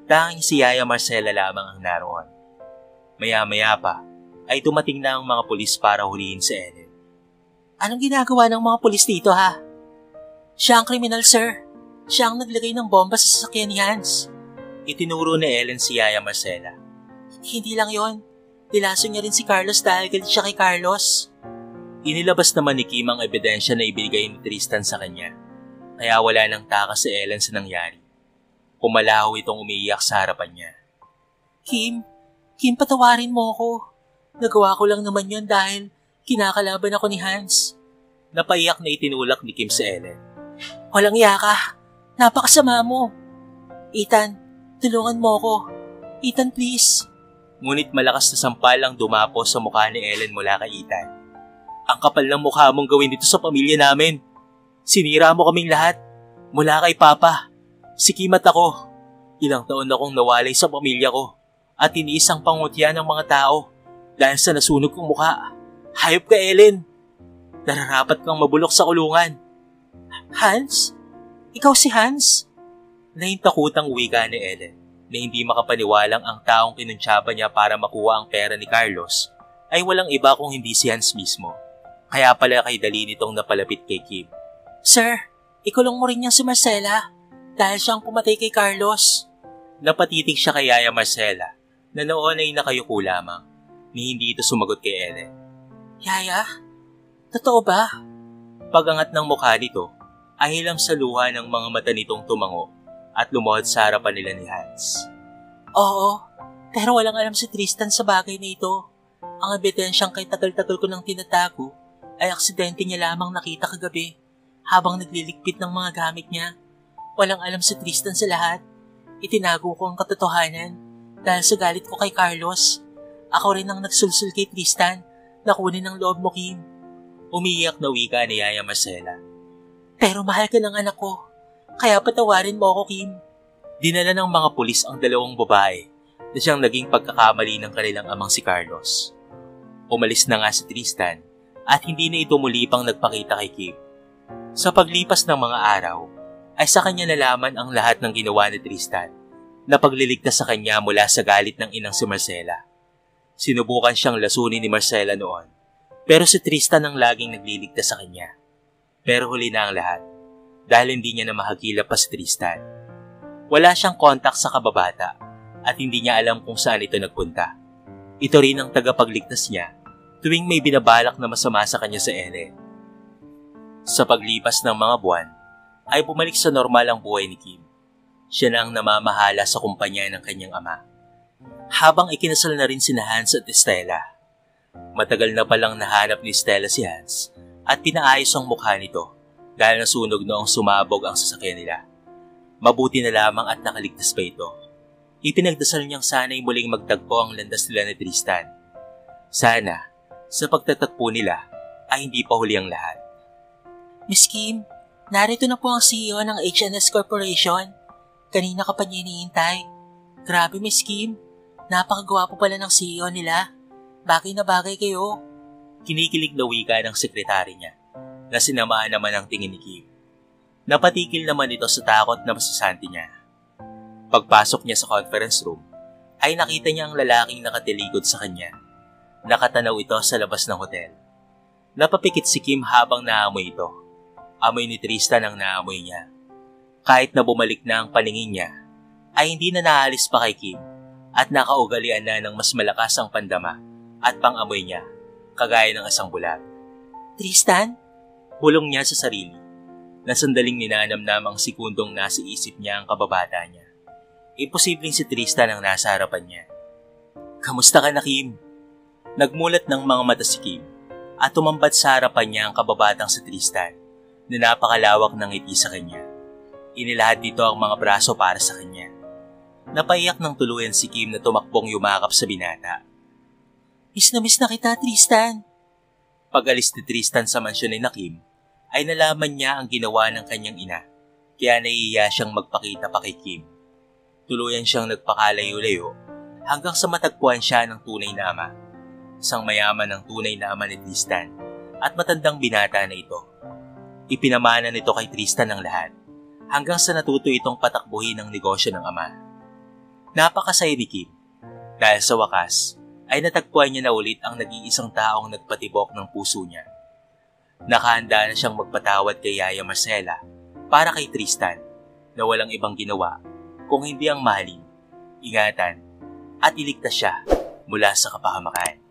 Tanging si Yaya Marcela lamang ang naroon. Maya-maya pa ay dumating na ang mga pulis para hulihin si Ellen. Anong ginagawa ng mga pulis dito, ha? Siya ang kriminal, sir. Siya ang naglagay ng bomba sa sasakyan ni Hans. Itinuro ni Ellen si Yaya Marcela. Hindi lang yon. Nilaso niya rin si Carlos dahil galit siya kay Carlos. Inilabas naman ni Kim ang ebidensya na ibigay ni Tristan sa kanya. Kaya wala nang takas si Ellen sa nangyari. Pumalaho itong umiiyak sa harapan niya. Kim, patawarin mo ako. Nagawa ko lang naman yon dahil kinakalaban ako ni Hans. Napaiyak na itinulak ni Kim si Ellen. Walang iya ka. Napakasama mo. Ethan, tulungan mo ako. Ethan, please. Ngunit malakas na sampal ang dumapo sa mukha ni Ellen mula kay Ethan. Ang kapal ng mukha mong gawin dito sa pamilya namin. Sinira mo kaming lahat. Mula kay Papa, si Kim at ako. Ilang taon akong nawalay sa pamilya ko at tiniis ang pangutya ng mga tao dahil sa nasunog kong mukha. Hayop ka, Ellen. Nararapat kang mabulok sa kulungan. Hans? Ikaw si Hans? Nahintakutang wika ni Ellen na hindi makapaniwalang ang taong kinuntsaba niya para makuha ang pera ni Carlos ay walang iba kung hindi si Hans mismo. Kaya pala kay dali nitong napalapit kay Kim. Sir, ikulong mo rin niyang si Marcela dahil siyang pumatay kay Carlos. Napatitig siya kay Yaya Marcela na noon ay nakayuko lamang ni hindi ito sumagot kay Ellen. Yaya? Totoo ba? Pagangat ng mukha nito ay hilam sa luha ng mga mata nitong tumango at lumuhod sa harapan nila ni Hans. Oo, pero walang alam si Tristan sa bagay na ito. Ang ebidensyang kay tagal-tagal ko nang tinatago ay aksidente niya lamang nakita kagabi habang nagliligpit ng mga gamit niya. Walang alam si Tristan sa lahat. Itinago ko ang katotohanan dahil sa galit ko kay Carlos. Ako rin ang nagsulsul kay Tristan na kunin ang loob mo, Kim. Umiiyak na wika ni Yaya Marcela. Pero mahal ka ng anak ko, kaya patawarin mo ako, Kim. Dinala ng mga pulis ang dalawang babae na siyang naging pagkakamali ng kanilang amang si Carlos. Umalis na nga si Tristan at hindi na ito muli pang nagpakita kay Kim. Sa paglipas ng mga araw, ay sa kanya nalaman ang lahat ng ginawa ni Tristan na pagliligtas sa kanya mula sa galit ng inang si Marcela. Sinubukan siyang lasunin ni Marcela noon, pero si Tristan ang laging nagliligtas sa kanya. Pero huli na ang lahat, dahil hindi niya na mahagilap pa si Tristan. Wala siyang kontak sa kababata at hindi niya alam kung saan ito nagpunta. Ito rin ang tagapagligtas niya tuwing may binabalak na masama sa kanya sa Ellen. Sa paglipas ng mga buwan, ay bumalik sa normal ang buhay ni Kim. Siya na ang namamahala sa kumpanya ng kanyang ama. Habang ikinasal na rin sina Hans at Estela. Matagal na palang nahanap ni Stella si Hans at pinaayos ang mukha nito dahil nasunog noong sumabog ang sasakyan nila. Mabuti na lamang at nakaligtas pa ito. Ipinagdasal niyang sana'y muling magtagpo ang landas nila ni Tristan. Sana, sa pagtatagpo nila, ay hindi pa huli ang lahat. Miss Kim, narito na po ang CEO ng H&S Corporation. Kanina ka pa niya iniintay. Grabe, Miss Kim. Napakagwapo pala ng CEO nila. Bagay na bagay kayo. Kinikilig na wika ng sekretary niya na sinamaan naman ang tingin ni Kim. Napatikil naman ito sa takot na masasanti niya. Pagpasok niya sa conference room, ay nakita niya ang lalaking nakatilikod sa kanya. Nakatanaw ito sa labas ng hotel. Napapikit si Kim habang naamoy ito. Amoy ni Tristan ang naamoy niya. Kahit na bumalik na ang paningin niya, ay hindi na naalis pa kay Kim at nakaugalian na ng mas malakas ang pandama at pang-amoy niya, kagaya ng isang bulag. Tristan? Bulong niya sa sarili, na sandaling ninanamnam ang sekundong nasa isip niya ang kababata niya. Imposibleng si Tristan ang nasa harapan niya. Kamusta ka na, Kim? Nagmulat ng mga mata si Kim at tumambad sa harapan niya ang kababatang si Tristan na napakalawak ng ngiti sa kanya. Inilahad dito ang mga braso para sa kanya. Napaiyak ng tuluyan si Kim na tumakbong yumakap sa binata. Miss na kita, Tristan. Pag-alis ni Tristan sa mansyon ni Kim, ay nalaman niya ang ginawa ng kanyang ina, kaya nahihiya siyang magpakita pa kay Kim. Tuluyan siyang nagpakalayo-layo hanggang sa matagpuan siya ng tunay na ama. Isang mayaman ng tunay na ama ni Tristan at matandang binata na ito. Ipinamana nito kay Tristan ang lahat hanggang sa natuto itong patakbuhin ang negosyo ng ama. Napakasaya ni Kim dahil sa wakas ay natagpuan niya na ulit ang nag-iisang taong nagpatibok ng puso niya. Nakahanda na siyang magpatawad kay Yaya Marcela para kay Tristan na walang ibang ginawa kung hindi ang mahalin, ingatan at iligtas siya mula sa kapahamakan.